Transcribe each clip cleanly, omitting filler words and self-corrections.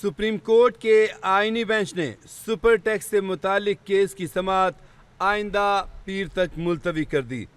Supreme court के आईनी bench ने सुपर टैक्स से मुतालिक केस की समाअत आइंदा पीर तक मुलतवी कर दी।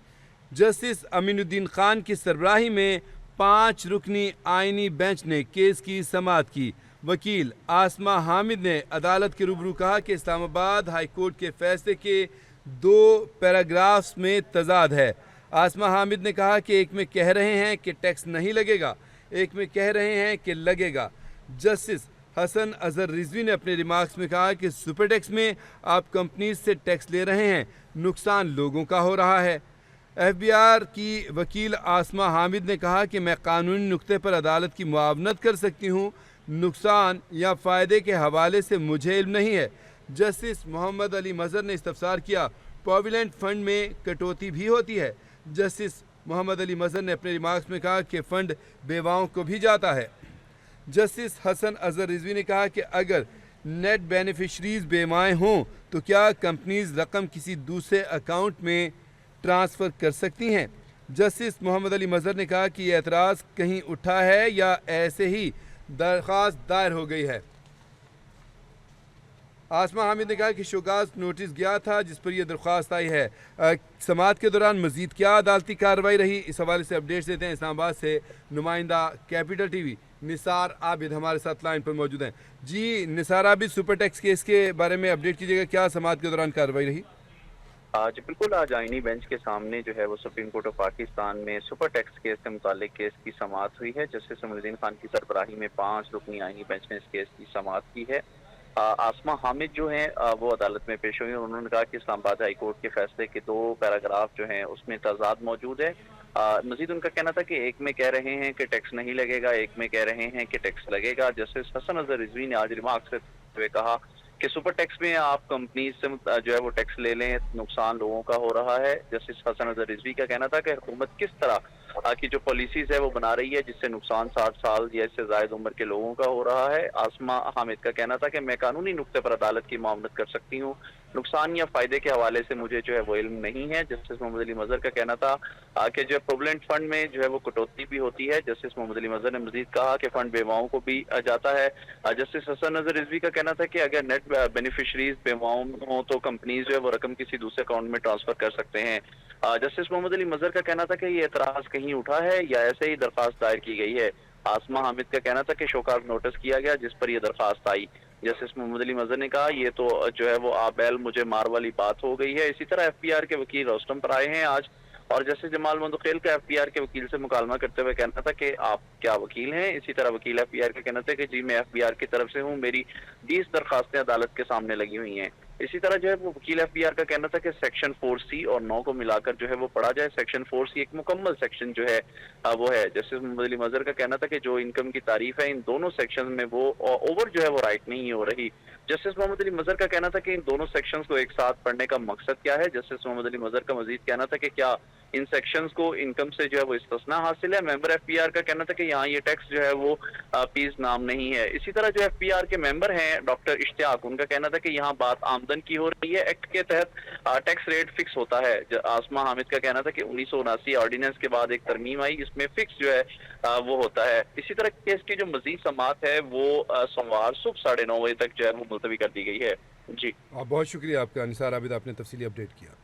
जस्टिस अमीनुद्दीन खान की सरबराही में 5 रुकनी आईनी बेंच ने केस की समाअत की। वकील आसमा हामिद ने अदालत के रूबरू कहा कि इस्लामाबाद हाई कोर्ट के फैसले के 2 पैराग्राफ्स में तजाद है। आसमा हामिद ने कहा कि एक में कह रहे हैं कि टैक्स नहीं लगेगा, एक में कह रहे हैं कि लगेगा। जस्टिस हसन अजहर रिजवी ने अपने रिमार्क्स में कहा कि सुपर टैक्स में आप कंपनीज से टैक्स ले रहे हैं, नुकसान लोगों का हो रहा है। एफबीआर की वकील आसमा हामिद ने कहा कि मैं कानूनी नुक्ते पर अदालत की मुआवनत कर सकती हूँ, नुकसान या फ़ायदे के हवाले से मुझे इल्म नहीं है। जस्टिस मोहम्मद अली मजहर ने इस्तफसार किया, प्रोविडेंट फंड में कटौती भी होती है। जस्टिस मोहम्मद अली मजहर ने अपने रिमार्क्स में कहा कि फ़ंड बेवाओं को भी जाता है। जस्टिस हसन अजहर रिजवी ने कहा कि अगर नेट बेनिफिशरीज बेमाएँ हों तो क्या कंपनीज रकम किसी दूसरे अकाउंट में ट्रांसफ़र कर सकती हैं। जस्टिस मोहम्मद अली मजहर ने कहा कि यह एतराज़ कहीं उठा है या ऐसे ही दरख्वास्त दायर हो गई है। आसमा हामिद ने कहा कि शोकाज नोटिस गया था जिस पर यह दरख्वास्त आई है। समाअत के दौरान मजीद क्या अदालती कार्रवाई रही, इस हवाले से अपडेट्स देते हैं। इस्लामाबाद से नुमाइंदा कैपिटल टीवी निसार आबिद हमारे साथ लाइन पर मौजूद हैं। जी Nisar Abid, super tax case के बारे में अपडेट कीजिएगा, क्या समाअत के दौरान कार्रवाई रही? आज बिल्कुल आज आईनी बेंच के सामने जो है वो सुप्रीम कोर्ट ऑफ पाकिस्तान में सुपर टैक्स केस से मुतालिक केस की समाअत हुई है। जस्टिस अमीनुद्दीन खान की सरबराही में 5 रुकनी आईनी बेंच ने इस केस की समाअत की है। आसमा हामिद जो हैं वो अदालत में पेश हुई और उन्होंने कहा कि इस्लामाबाद हाई कोर्ट के फैसले के 2 पैराग्राफ जो हैं उसमें तजाद मौजूद है। मजीद उनका कहना था कि एक में कह रहे हैं कि टैक्स नहीं लगेगा, एक में कह रहे हैं कि टैक्स लगेगा। जस्टिस हसन अजहर रिजवी ने आज रिमार्क करते हुए कहा कि सुपर टैक्स में आप कंपनी से जो है वो टैक्स ले लें, नुकसान लोगों का हो रहा है। जस्टिस हसन अजहर रिजवी का कहना था कि हुकूमत किस तरह की जो पॉलिसीज है वो बना रही है जिससे नुकसान 60 साल या इससे ज्यादा उम्र के लोगों का हो रहा है। आसमा हामिद का कहना था कि मैं कानूनी नुक्ते पर अदालत की मुआवनत कर सकती हूँ, नुकसान या फायदे के हवाले से मुझे जो है वो इल्म नहीं है। जस्टिस मोहम्मद अली मजहर का कहना था कि जो प्रोविडेंट फंड में जो है वो कटौती भी होती है। जस्टिस मोहम्मद अली मजहर ने मजीद कहा कि फंड बेवाओं को भी जाता है। जस्टिस हसन अजहर रिजवी का कहना था कि अगर नेट बेनिफिशरीज बेवाओं हो तो कंपनीज जो है वो रकम किसी दूसरे अकाउंट में ट्रांसफर कर सकते हैं। जस्टिस मोहम्मद अली मजहर का कहना था कि ये एतराज कहीं उठा है या ऐसे ही दरख्वास्त दायर की गई है। आसमा हामिद का कहना था कि शोकाज नोटिस किया गया जिस पर यह दरख्वास्त आई। जस्टिस मोहम्मद अली मजहर ने कहा ये तो जो है वो आबैल मुझे मार वाली बात हो गई है। इसी तरह एफबीआर के वकील रोस्टम पर आए हैं आज और जस्टिस जमाल मंदखेल का एफबीआर के वकील से मुकालमा करते हुए कहना था कि आप क्या वकील हैं। इसी तरह वकील एफबीआर का कहना था कि जी मैं एफबीआर की तरफ से हूं, मेरी 20 दरखास्तें अदालत के सामने लगी हुई हैं। इसी तरह जो है वो वकील एफबीआर का कहना था कि सेक्शन 4C और 9 को मिलाकर जो है वो पढ़ा जाए। सेक्शन 4C एक मुकम्मल सेक्शन जो है वो है। जस्टिस मोहम्मद अली मजहर का कहना था कि जो इनकम की तारीफ है इन दोनों सेक्शन में वो ओवर जो है वो राइट नहीं हो रही। जस्टिस मोहम्मद अली मजहर का कहना था कि इन दोनों सेक्शंस को एक साथ पढ़ने का मकसद क्या है। जस्टिस मोहम्मद अली मजहर का मजीद कहना था कि क्या इन सेक्शंस को इनकम से जो है वो इस्तिस्ना हासिल है। मेंबर एफबीआर का कहना था कि यहाँ ये टैक्स जो है वो पीस नाम नहीं है। इसी तरह जो एफबीआर के मेंबर हैं डॉक्टर इश्तियाक, उनका कहना था कि यहाँ बात आमदन की हो रही है, एक्ट के तहत टैक्स रेट फिक्स होता है। आसमा हामिद का कहना था कि 1979 ऑर्डिनेंस के बाद एक तरमीम आई जिसमें फिक्स जो है वो होता है। इसी तरह केस की जो मजीद समाअत है वो सोमवार सुबह 9:30 बजे तक जो है वो मुलतवी कर दी गई है। जी बहुत शुक्रिया आपका निसार आबिद, आपने तफसीली अपडेट किया।